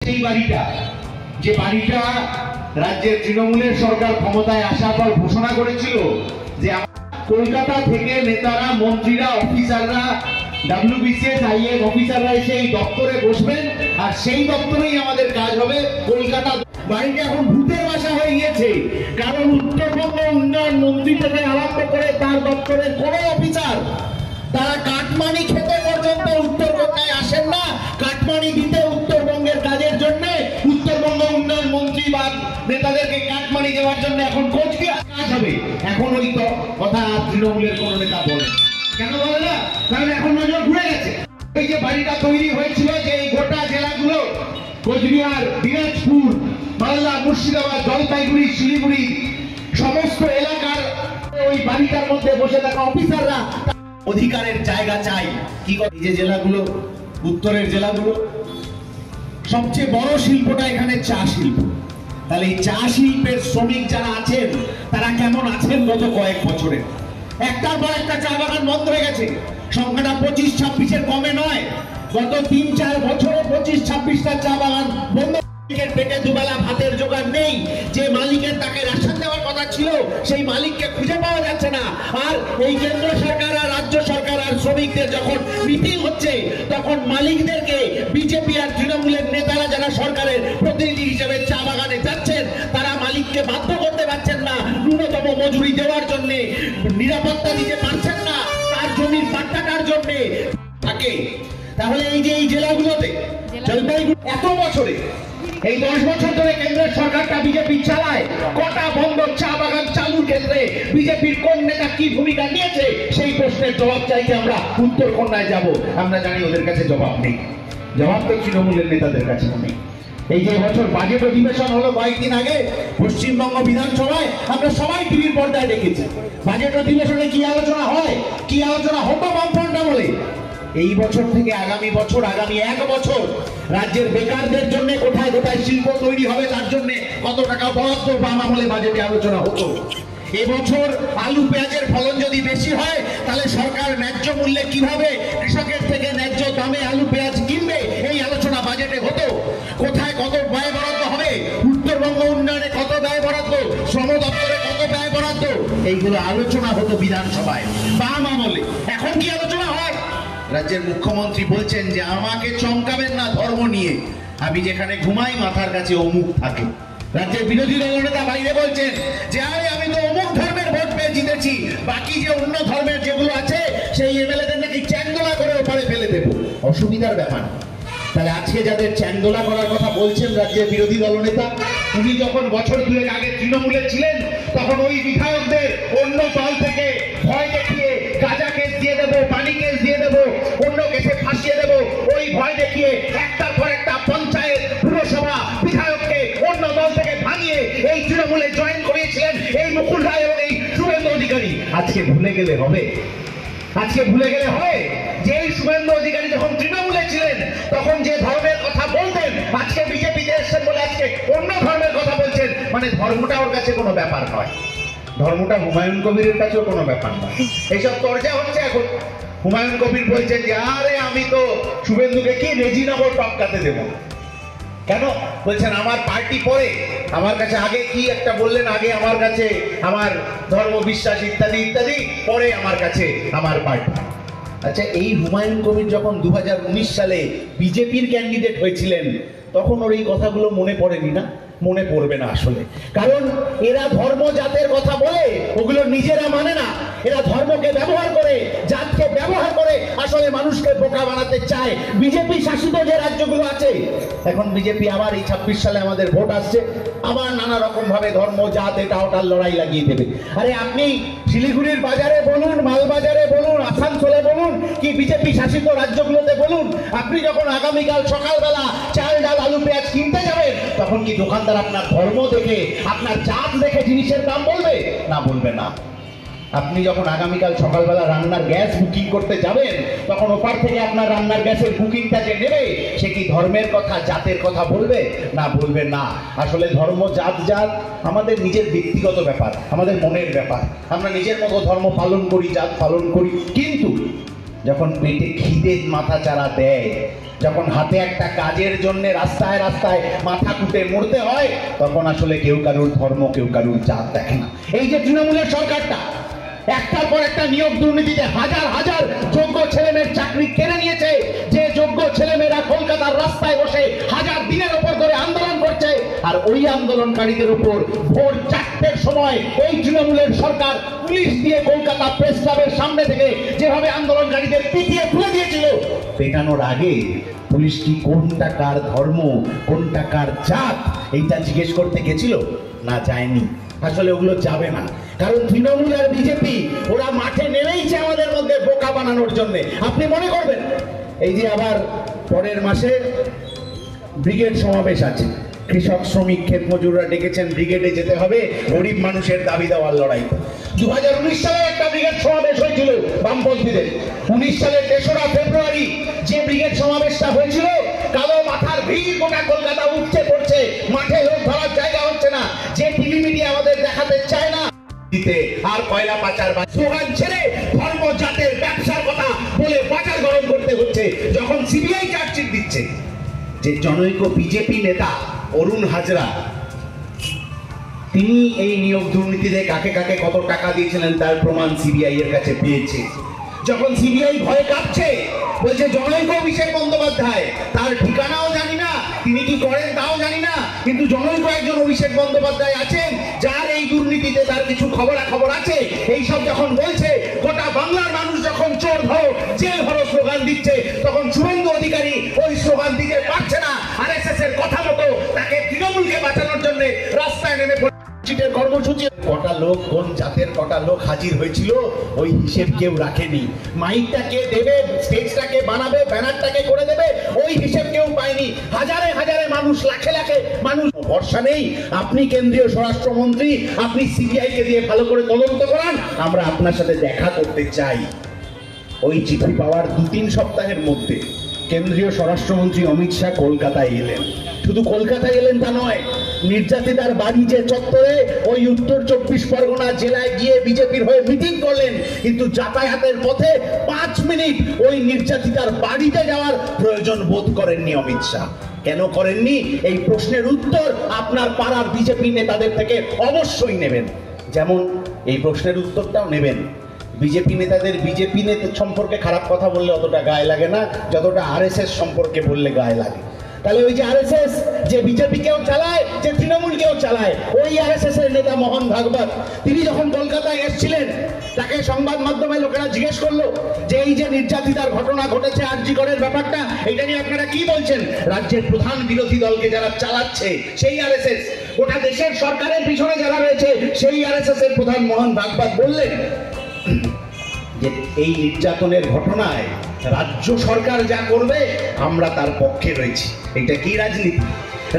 সেই বাড়িটা, যে বাড়িটা রাজ্যের তৃণমূলের সরকার ক্ষমতায় আসার পর ঘোষণা করেছিল যে কলকাতা থেকে নেতারা, মন্ত্রীরা, অফিসাররা, WBCS IAS অফিসাররা এসে এই দপ্তরে বসবেন আর সেই দপ্তরেই আমাদের কাজ হবে। কলকাতা বাড়িটা এখন ভূতের বাসা হয়ে গিয়েছে, কারণ উত্তরবঙ্গ উন্নয়ন মন্ত্রী থেকে আরম্ভ করে তার দপ্তরের কোন অফিসার তারা কাটমানি খেতে পর্যন্ত উত্তরবঙ্গে আসেন না। কাটমানি দিতে উত্তরবঙ্গের কাজের জন্য উত্তরবঙ্গ উন্নয়ন মন্ত্রী বা নেতাদেরকে কাটমানি দেওয়ার জন্য এখন কোচবিহার কাজ হবে। এখন ওই তো কথা তৃণমূলের কোন নেতা বলে কেন বলে না? কারণ এখন নজর ঘুরে গেছে। এই যে বাড়িটা তৈরি হয়েছিল, যে এই গোটা জেলাগুলো কোচবিহার, দিনাজপুর, মালদা, মুর্শিদাবাদ, জলপাইগুড়ি, শিলিগুড়ি সমস্ত এলাকার ওই বাড়িটার মধ্যে বসে থাকা অফিসাররা অধিকারের জায়গা চাই। কি করে এই যে জেলাগুলো, উত্তরের জেলাগুলো, সবচেয়ে বড় শিল্পটা এখানে চা শিল্প। তাহলে এই চা শিল্পের শ্রমিক যারা আছেন তারা কেমন আছেন গত কয়েক বছরে? একটার পর একটা চা বাগান বন্ধ হয়ে গেছে। সংখ্যাটা 25-26-এর কমে নয়, গত 3-4 বছরে 25-26টা চা বাগান বন্ধ। পেটে দুবেলা ভাতের জোগাড় নেই। যে মালিকের তাকে রেশন দেওয়ার কথা ছিল সেই মালিককে খুঁজে পাওয়া যাচ্ছে না। আর এই কেন্দ্র সরকার আর রাজ্য সরকার আর শ্রমিকদের যখন মিটিং হচ্ছে তখন মালিকদেরকে বিজেপি আর তৃণমূলের নেতারা যারা সরকারের প্রতিনিধি হিসেবে চা বাগানে যাচ্ছেন তারা মালিককে বাধ্য করতে পারছেন না, ন্যূনতম মজুরি দেওয়ার জন্য নিরাপত্তা দিতে পারছেন না, তার জমির পাট্টাটার জন্য থাকে। তাহলে এই যে এই জেলাগুলোতে জলপাইগুড়ি এত বছরে, এই 10 বছর ধরে কেন্দ্রের সরকারটা বিজেপি চালায়, কটা বন্ধ চা বাগান চালুর ক্ষেত্রে বিজেপির কোন নেতা কি ভূমিকা নিয়েছে সেই প্রশ্নের জবাব চাইতে আমরা উত্তরকন্যায় যাব। আমরা জানি ওদের কাছে জবাব নেই, জবাব তো তৃণমূলের নেতাদের কাছে নেই। এই যে বছর বাজেট অধিবেশন হলো কয়েকদিন আগে পশ্চিমবঙ্গ বিধানসভায়, আমরা সবাই টিভির পর্দায় দেখেছি বাজেট অধিবেশনে কি আলোচনা হয়, কি আলোচনা হতো বামফ্রন্টটা বলে। এই বছর থেকে আগামী বছর, আগামী 1 বছর রাজ্যের বেকারদের জন্য কোথায় কোথায় শিল্প তৈরি হবে তার জন্য কত টাকা বরাদ্দ বাম আমলে বাজেটে আলোচনা হতো। এবছর আলু পেঁয়াজের ফলন যদি বেশি হয় তাহলে সরকার ন্যায্য মূল্যে কিভাবে কৃষকের থেকে ন্যায্য দামে আলু পেঁয়াজ কিনবে এই আলোচনা বাজেটে হতো। কোথায় কত ব্যয় বরাদ্দ হবে, উত্তরবঙ্গ উন্নয়নে কত ব্যয় বরাদ্দ, শ্রম দপ্তরে কত ব্যয় বরাদ্দ, এইগুলো আলোচনা হতো বিধানসভায় বাম আমলে। এখন কি আলোচনা হয়? রাজ্যের মুখ্যমন্ত্রী বলছেন যে আমাকে চমকাবেন না ধর্ম নিয়ে, আমি যেখানে ঘুমাই মাথার কাছে অমুক থাকে। রাজ্যের বিরোধী দলনেতা বাইরে বলছেন যে আরে আমি তো অমুক ধর্মের ভোট পেয়ে জিতেছি, বাকি যে অন্য ধর্মের যেগুলো আছে সেই এমএলএদের নাকি চ্যাংদোলা করে ওপারে ফেলে দেবো। অসুবিধার ব্যাপার। তাহলে আজকে যাদের চ্যাংদোলা করার কথা বলছেন রাজ্যের বিরোধী দলনেতা, উনি যখন বছর 2 আগে তৃণমূলে ছিলেন তখন ওই বিধায়কদের অন্য দল থেকে ভয় দেখিয়ে গাঁজা কেস দিয়ে দেবো, পানি কেস দিয়ে দেবো, অন্য কেসে ফাঁসিয়ে দেবো, ওই ভয় দেখিয়ে একটার পর একটা পঞ্চায়েত, পুরসভা, বিধায়ককে অন্য দল থেকে ভাঙিয়ে এই তৃণমূলে জয়েন করিয়েছিলেন এই মুকুল রায় এবং এই শুভেন্দু অধিকারী। আজকে ভুলে গেলে হবে? আজকে ভুলে গেলে হয় যে এই শুভেন্দু অধিকারী যখন তৃণমূলে ছিলেন তখন যে ধর্মের কথা বলতেন, আজকে বিজেপিতে এসেছেন বলে আজকে অন্য ধর্মের কথা বলছেন। মানে ধর্মটা ওর কাছে কোনো ব্যাপার নয়, ধর্মটা হুমায়ুন কবিরের কাছেও কোনো ব্যাপার নয়। এইসব চর্চা হচ্ছে এখন। হুমায়ুন কবির বলছেন যে আরে আমি তো শুভেন্দুকে কি রেজিনগর টপকাতে দেব। কেন বলছেন? আমার পার্টি পরে, আমার কাছে আগে কি একটা বললেন, আগে আমার কাছে আমার ধর্ম বিশ্বাস ইত্যাদি ইত্যাদি, পরে আমার কাছে আমার পার্টি। আচ্ছা, এই হুমায়ুন কবির যখন 2019 সালে বিজেপির ক্যান্ডিডেট হয়েছিলেন তখন ওর এই কথাগুলো মনে পড়েনি না? মনে পড়বে না আসলে, কারণ এরা ধর্ম জাতের কথা বলে ওগুলো নিজেরা মানে না। এরা ধর্মকে ব্যবহার করে, জাতকে ব্যবহার করে আসলে মানুষকে বোকা বানাতে চায়। বিজেপি শাসিত যে রাজ্যগুলো আছে, এখন বিজেপি আবার এই 26 সালে আমাদের ভোট আসছে, আবার নানা রকম ভাবে ধর্ম জাত এটা ওটার লড়াই লাগিয়ে দেবে। আরে আপনি শিলিগুড়ির বাজারে বলুন, মালবাজারে বলুন, আসানসোলে বলুন, কি বিজেপি শাসিত রাজ্যগুলোতে বলুন, আপনি যখন আগামীকাল সকালবেলা চাল ডাল আলু পেঁয়াজ কিনতে যাবেন তখন কি দোকানদার আপনার ধর্ম দেখে, আপনার জাত দেখে জিনিসের দাম বলবে? না, বলবে না। আপনি যখন আগামীকাল সকালবেলা রান্নার গ্যাস বুকিং করতে যাবেন তখন ওপার থেকে আপনার রান্নার গ্যাসের বুকিংটা যে নেবে সে কি ধর্মের কথা, জাতের কথা বলবে? না, বলবে না। আসলে ধর্ম জাত জাত আমাদের নিজের ব্যক্তিগত ব্যাপার, আমাদের মনের ব্যাপার। আমরা নিজের মতো ধর্ম পালন করি, জাত পালন করি, কিন্তু যখন পেটে খিদে মাথা চারা দেয়, যখন হাতে একটা কাজের জন্য রাস্তায় রাস্তায় মাথা কুটে মরতে হয়, তখন আসলে কেউ কারুর ধর্ম, কেউ কারুর জাত দেখে না। এই যে তৃণমূলের সরকারটা একটার পর একটা নিয়োগ দুর্নীতিতে হাজার হাজার যোগ্য ছেলেমেয়ের চাকরি কেড়ে নিয়েছে, যে যোগ্য ছেলেমেয়েরা কলকাতার রাস্তায় বসে হাজার দিনের উপর ধরে আন্দোলন করছে, আর ওই আন্দোলনকারীদের উপর ভোর 4টের সময় এই তৃণমূলের সরকার পুলিশ দিয়ে কলকাতা প্রেস ক্লাবের সামনে থেকে যেভাবে আন্দোলনকারীদের পিটিয়ে তুলে দিয়েছিল, পেটানোর আগে পুলিশ কি কোনটা কার ধর্ম, কোনটা কার জাত এইটা জিজ্ঞেস করতে গেছিল? না, যায়নি। আসলে ওগুলো যাবে না, কারণ তৃণমূল আর বিজেপি ওরা মাঠে নেমেইছে আমাদের মধ্যে বোকা বানানোর জন্য। আপনি মনে করবেন এই যে আবার পরের মাসে ব্রিগেড সমাবেশ আছে, কৃষক শ্রমিক ক্ষেত মজুররা ডেকেছেন ব্রিগেডে যেতে হবে গরিব মানুষের দাবি দেওয়ার লড়াই। 2019 সালে একটা ব্রিগেড সমাবেশ হয়েছিল বামপন্থীদের। 19 সালের 3রা ফেব্রুয়ারি যে ব্রিগেড সমাবেশটা হয়েছিল, কালো মাথার ভিড় গোটা কলকাতা উঠছে পড়ছে, মাঠে লোক ধরার জায়গা হচ্ছে না, যে টিভি মিডিয়া আমাদের দেখাতে চায় না দিতে, আর কয়লা পাচার স্লোগান ছেড়ে ধর্ম জাতের ব্যবসার কথা বলে বাজার গরম করতে হচ্ছে। যখন সিবিআই চার্জশিট দিচ্ছে যে জনৈক বিজেপি নেতা অরুণ হাজরা তিনি এই নিয়োগ দুর্নীতিতে কাকে কাকে কত টাকা দিয়েছিলেন তার প্রমাণ সিবিআই এর কাছে পেয়েছে, যখন সিবিআই ভয়ে কাঁপছে, বলছে জনৈক অভিষেক বন্দ্যোপাধ্যায়, তার ঠিকানাও জানি না, তিনি কি করেন তাও জানি না, কিন্তু জনৈক একজন অভিষেক বন্দ্যোপাধ্যায় আছেন যার এই দুর্নীতিতে তার কিছু খবরাখবর আছে, এইসব যখন বলছে, গোটা বাংলার মানুষ যখন চোর ধরো জেল ভরো স্লোগান দিচ্ছে, তখন শুভেন্দু অধিকারী ওই স্লোগান দিতে পারছে না। আরএসএস এর কথা মতো তাকে তৃণমূলকে বাঁচানোর জন্য রাস্তায় নেমে কর্মসূচি কটা লোক, কোন জাতের কটা লোক হাজির হয়েছিল ওই হিসেব কেউ রাখেনি। মাইকটা কে দেবে, স্টেজটাকে বানাবে, ব্যানারটাকে করে দেবে, ওই হিসেব কেউ পায়নি। হাজারে হাজারে মানুষ, লাখে লাখে মানুষ, ভরসা নেই। আপনি কেন্দ্রীয় স্বরাষ্ট্রমন্ত্রী, আপনি সিবিআই কে দিয়ে ভালো করে তদন্ত করান, আমরা আপনার সাথে দেখা করতে চাই। ওই চিঠি পাওয়ার 2-3 সপ্তাহের মধ্যে কেন্দ্রীয় স্বরাষ্ট্রমন্ত্রী অমিত শাহ কলকাতায় এলেন। শুধু কলকাতায় এলেন তা নয়, নির্যাতিতার বাড়ি যে চত্বরে ওই উত্তর 24 পরগনা জেলায় গিয়ে বিজেপির হয়ে মিটিং করলেন, কিন্তু যাতায়াতের পথে 5 মিনিট ওই নির্যাতিতার বাড়িতে যাওয়ার প্রয়োজন বোধ করেননি অমিত শাহ। কেন করেননি? এই প্রশ্নের উত্তর আপনার পাড়ার বিজেপি নেতাদের থেকে অবশ্যই নেবেন, যেমন এই প্রশ্নের উত্তরটাও নেবেন। বিজেপি নেতাদের বিজেপি নেতা সম্পর্কে খারাপ কথা বললে অতটা গায়ে লাগে না, যতটা আরএসএস সম্পর্কে বললে গায়ে লাগে। তাহলে ওই যে আরএসএস যে বিজেপিকেও চালায়, যে তৃণমূলকেও চালায়, ওই আরএসএস এর নেতা মোহন ভাগবত তিনি যখন কলকাতায় এসেছিলেন, তাকে সংবাদ মাধ্যমে লোকেরা জিজ্ঞেস করলো যে এই যে নির্যাতিতার ঘটনা ঘটেছে আরজি করের ব্যাপারটা, এটা নিয়ে আপনারা কি বলছেন? রাজ্যের প্রধান বিরোধী দলকে যারা চালাচ্ছে সেই আরএসএস, গোটা দেশের সরকারের পিছনে যারা রয়েছে সেই আরএসএস এর প্রধান মোহন ভাগবত বললেন যে এই নির্যাতনের ঘটনায় রাজ্য সরকার যা করবে আমরা তার পক্ষে রয়েছি। এটা কি রাজনীতি?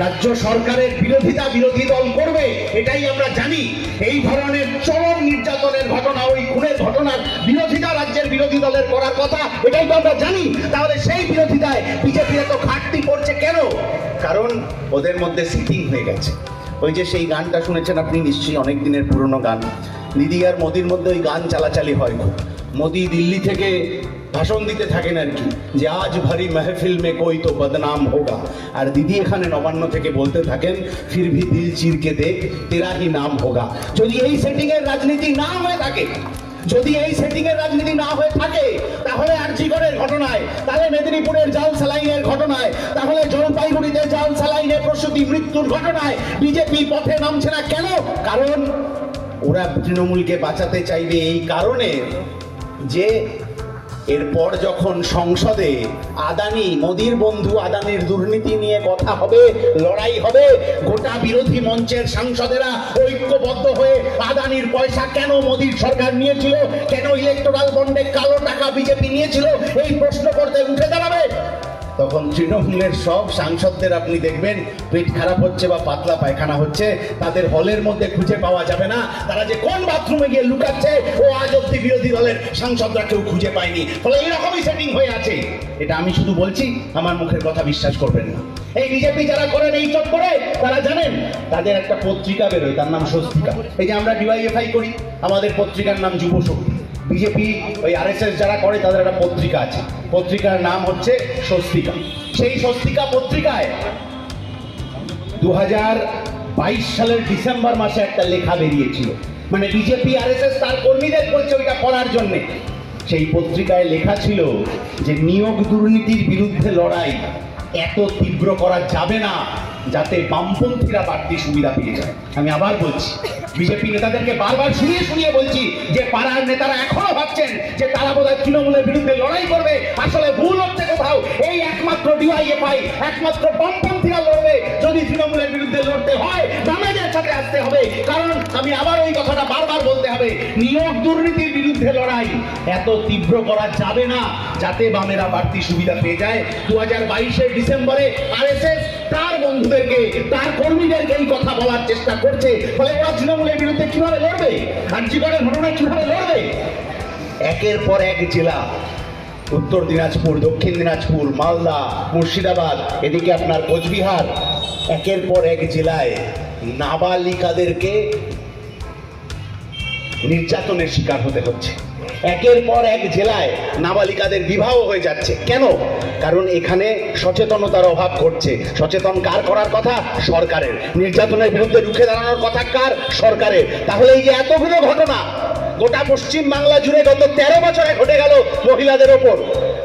রাজ্য সরকারের বিরোধিতা বিরোধী দল করবে, এটাই আমরা জানি। এই ধরনের চরম নির্যাতনের ঘটনা, ওই খুনের ঘটনার বিরোধিতা রাজ্যের বিরোধী দলের করার কথা, এটাই তো আমরা জানি। তাহলে সেই বিরোধিতায় বিজেপি এত ঘাটতি পড়ছে কেন? কারণ ওদের মধ্যে সিটিং হয়ে গেছে। ওই যে সেই গানটা শুনেছেন আপনি নিশ্চয়ই, অনেক দিনের পুরনো গান, দিদি আর মোদির মধ্যে ওই গান চালাচালি হয় খুব। মোদি দিল্লি থেকে ভাষণ দিতে থাকেন আর কি, যে আজ ভারী মেহফিল মে কোই তো বদনাম হোগা, আর দিদি এখানে নবান্ন থেকে বলতে থাকেন ফির ভি দিল চিরকে দেখ তেরা হি নাম হোগা। যদি এই সেটিং এর রাজনীতি না হয়ে থাকে, যদি এই সেটিং এর রাজনীতি না হয়ে থাকে, তাহলে আরজিকরের ঘটনায়, তাহলে মেদিনীপুরের জাল স্যালাইনের ঘটনায়, তাহলে জলপাইগুড়িতে জাল স্যালাইনে প্রসূতি মৃত্যুর ঘটনায় বিজেপি পথে নামছে না কেন? কারণ ওরা তৃণমূলকে বাঁচাতে চাইবে এই কারণে যে এরপর যখন সংসদে আদানি, মোদির বন্ধু আদানির দুর্নীতি নিয়ে কথা হবে, লড়াই হবে, গোটা বিরোধী মঞ্চের সাংসদেরা ঐক্যবদ্ধ হয়ে আদানির পয়সা কেন মোদির সরকার নিয়েছিল, কেন ইলেকটোরাল বন্ডে কালো টাকা বিজেপি নিয়েছিল, এই প্রশ্ন করতে উঠে দাঁড়াবে। তখন তৃণমূলের সব সাংসদদের আপনি দেখবেন পেট খারাপ হচ্ছে বা পাতলা পায়খানা হচ্ছে, তাদের হলের মধ্যে খুঁজে পাওয়া যাবে না, তারা যে কোন বাথরুমে গিয়ে লুকাচ্ছে ও আজ অব্দি বিরোধী দলের সাংসদরা কেউ খুঁজে পায়নি। ফলে এরকমই সেটিং হয়ে আছে। এটা আমি শুধু বলছি, আমার মুখের কথা বিশ্বাস করবেন না। এই বিজেপি যারা করেন এই চট করে, তারা জানেন তাদের একটা পত্রিকা বেরোয়, তার নাম স্বস্তিকা। এই যে আমরা ডিওয়াইএফআই করি, আমাদের পত্রিকার নাম যুব শক্তি। বিজেপি ওই আরএসএস যারা করে তাদের একটা পত্রিকা আছে, পত্রিকার নাম হচ্ছে স্বস্তিকা। সেই স্বস্তিকা পত্রিকায় 2022 সালের ডিসেম্বর মাসে একটা লেখা বেরিয়েছিল, মানে বিজেপি আরএসএস তার কর্মীদের বলছে ওইটা করার জন্য। সেই পত্রিকায় লেখা ছিল যে নিয়োগ দুর্নীতির বিরুদ্ধে লড়াই এত তীব্র করা যাবে না যাতে বামপন্থীরা বাড়তি সুবিধা পেয়ে যায়। আমি আবার বলছি, বিজেপি নেতাদেরকে বারবার শুনিয়ে শুনিয়ে বলছি যে পাড়ার নেতারা এখনো ভাবছেন যে তারা বোধহয় তৃণমূলের বিরুদ্ধে লড়াই করবে, আসলে ভুল হচ্ছে কোথাও। এই একমাত্র ডিওয়াইএফআই, একমাত্র বামপন্থীরা লড়বে। যদি তৃণমূলের বিরুদ্ধে লড়তে হয় বামেদের সাথে আসতে হবে, কারণ আমি আবার ওই কথাটা বারবার বলতে হবে, নিয়োগ দুর্নীতির বিরুদ্ধে লড়াই এত তীব্র করা যাবে না যাতে বামেরা বাড়তি সুবিধা পেয়ে যায়। 2022 ডিসেম্বরে আরএসএস তার বন্ধুদেরকে, তার কর্মীদেরকে এই কথা বলার চেষ্টা করছে। ফলে ওরা তৃণমূলের বিরুদ্ধে কিভাবে লড়বে, আর্যিকরের ঘটনায় কিভাবে লড়বে? একের পর এক জেলা, উত্তর দিনাজপুর, দক্ষিণ দিনাজপুর, মালদা, মুর্শিদাবাদ, এদিকে আপনার কোচবিহার, একের পর এক জেলায় নাবালিকাদেরকে নির্যাতনের শিকার হতে হচ্ছে। একের পর এক জেলায় নাবালিকাদের বিবাহ হয়ে যাচ্ছে। কেন? কারণ এখানে সচেতনতার অভাব ঘটছে। সচেতন কার করার কথা? সরকারের। নির্যাতনের বিরুদ্ধে রুখে দাঁড়ানোর কথা কার? সরকারের। তাহলে এই যে এতগুলো ঘটনা গোটা পশ্চিম বাংলা জুড়ে গত 13 বছরে ঘটে গেল মহিলাদের ওপর,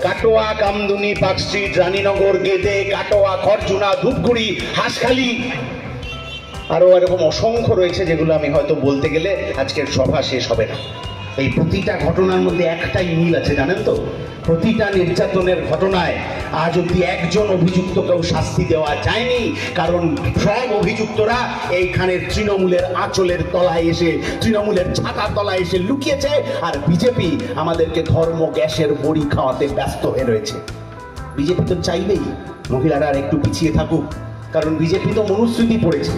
কাটোয়া, কামদুনি, পার্কস্ট্রিট, রানীনগর, গেদে, কাটোয়া, খড়জুনা, ধূপগুড়ি, হাঁসখালি, আরো এরকম অসংখ্য রয়েছে যেগুলো আমি হয়তো বলতে গেলে আজকের সভা শেষ হবে না। এই প্রতিটা ঘটনার মধ্যে একটাই মিল আছে, জানেন তো? প্রতিটা নির্যাতনের ঘটনায় আজ অব্দি একজন অভিযুক্তকেও শাস্তি দেওয়া যায়নি, কারণ সব অভিযুক্তরা এইখানের তৃণমূলের আঁচলের তলায় এসে, তৃণমূলের ছাতার তলায় এসে লুকিয়েছে। আর বিজেপি আমাদেরকে ধর্ম গ্যাসের বড়ি খাওয়াতে ব্যস্ত হয়ে রয়েছে। বিজেপি তো চাইবেই মহিলারা আর একটু পিছিয়ে থাকুক, কারণ বিজেপি তো মনুস্মৃতি পড়েছে।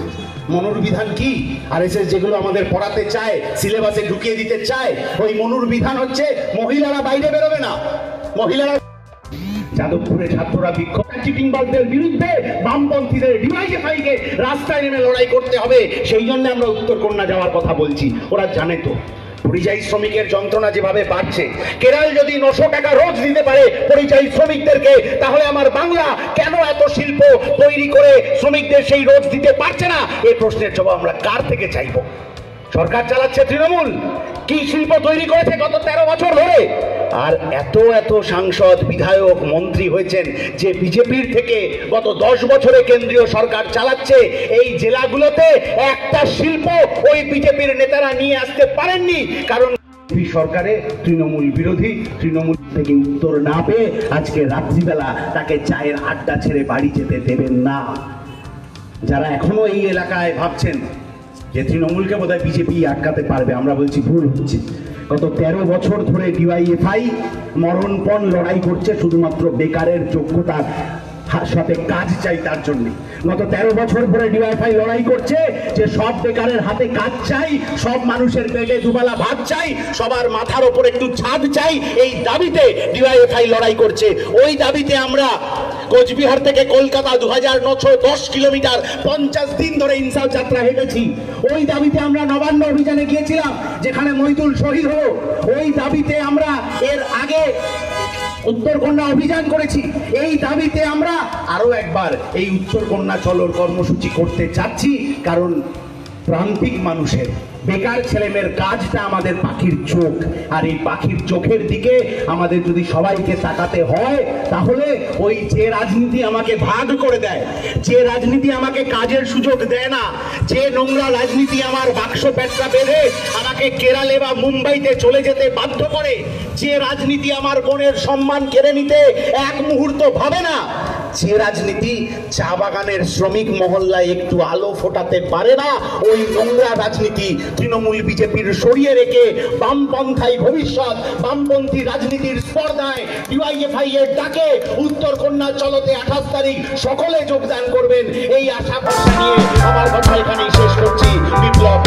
মনুর বিধান কি? আরএসএস যেগুলো আমাদের পড়াতে চায়, সিলেবাসে ঢুকিয়ে দিতে চায়, ওই মনুর বিধান হচ্ছে মহিলারা বাইরে বেরোবে না। মহিলারা যাদবপুরে ছাত্ররা বিক্ষোভ, চিটিংবাজদের বিরুদ্ধে বামপন্থীদের ডিওয়াইএফআই কে রাস্তায় নেমে লড়াই করতে হবে। সেই জন্য আমরা উত্তরকন্যা যাওয়ার কথা বলছি। ওরা জানে তো পরিযায়ী শ্রমিকের যন্ত্রণা যেভাবে বাড়ছে, কেরল যদি 900 টাকা রোজ দিতে পারে পরিযায়ী শ্রমিকদেরকে, তাহলে আমার বাংলা কেন এত শিল্প তৈরি করে শ্রমিকদের সেই রোজ দিতে পারছে না? এই প্রশ্নের জবাব আমরা কার থেকে চাইবো? সরকার চালাচ্ছে তৃণমূল, কি শিল্প তৈরি করেছে গত 13 বছর ধরে? আর এত এত সাংসদ, বিধায়ক, মন্ত্রী হয়েছেন যে বিজেপির থেকে গত 10 বছরে কেন্দ্রীয় সরকার চালাচ্ছে। এই জেলাগুলোতে একটা শিল্প ওই বিজেপির নেতারা নিয়ে আসতে পারেননি, কারণ সরকারে তৃণমূল বিরোধী। তৃণমূল থেকে উত্তর না পেয়ে আজকে রাত্রিবেলা তাকে চায়ের আড্ডা ছেড়ে বাড়ি যেতে দেবেন না। যারা এখনো এই এলাকায় ভাবছেন যে তৃণমূলকে বোধহয় বিজেপি আটকাতে পারবে, আমরা বলছি ভুল হচ্ছে। গত 13 বছর ধরে ডিওয়াইএফআই মরণপণ লড়াই করছে শুধুমাত্র বেকারের যোগ্যতার সাথে কাজ চাই তার জন্য। গত 13 বছর ধরে ডিওয়াইএফআই লড়াই করছে যে সব বেকারের হাতে কাজ চাই, সব মানুষের পেটে দুবেলা ভাত চাই, সবার মাথার ওপর একটু ছাদ চাই। এই দাবিতে ডিওয়াইএফআই লড়াই করছে। ওই দাবিতে আমরা কোচবিহার থেকে কলকাতা 2910 কিলোমিটার 50 দিন ধরে ইনসাফ যাত্রা হেঁটেছি। ওই দাবিতে আমরা নবান্ন অভিযানে গিয়েছিলাম, যেখানে মইদুল শহীদ হলো। ওই দাবিতে আমরা এর আগে উত্তরকন্যা অভিযান করেছি। এই দাবিতে আমরা আরো একবার এই উত্তরকন্যা চলোর কর্মসূচি করতে চাচ্ছি, কারণ প্রান্তিক মানুষের, বেকার ছেলেমেয়ের কাজটা আমাদের পাখির চোখ। আর এই পাখির চোখের দিকে আমাদের যদি সবাইকে তাকাতে হয়, তাহলে ওই যে রাজনীতি আমাকে ভাগ করে দেয়, যে রাজনীতি আমাকে কাজের সুযোগ দেয় না, যে নোংরা রাজনীতি আমার বাক্স পেটরা বেঁধে আমাকে কেরালে বা মুম্বাইতে চলে যেতে বাধ্য করে, যে রাজনীতি আমার বোনের সম্মান কেড়ে নিতে এক মুহূর্ত ভাবে না, যে রাজনীতি চা বাগানের শ্রমিক মহল্লায় একটু আলো ফোটাতে পারে না, ওই নোংরা রাজনীতি তৃণমূল বিজেপির সরিয়ে রেখে বামপন্থাই ভবিষ্যৎ, বামপন্থী রাজনীতির স্পর্ধায় ডিওয়াইএফআই এর ডাকে উত্তরকন্যা চলোতে 28 তারিখ সকলে যোগদান করবেন। এই আশা নিয়ে আমার কথা এখানেই শেষ করছি। বিপ্লব।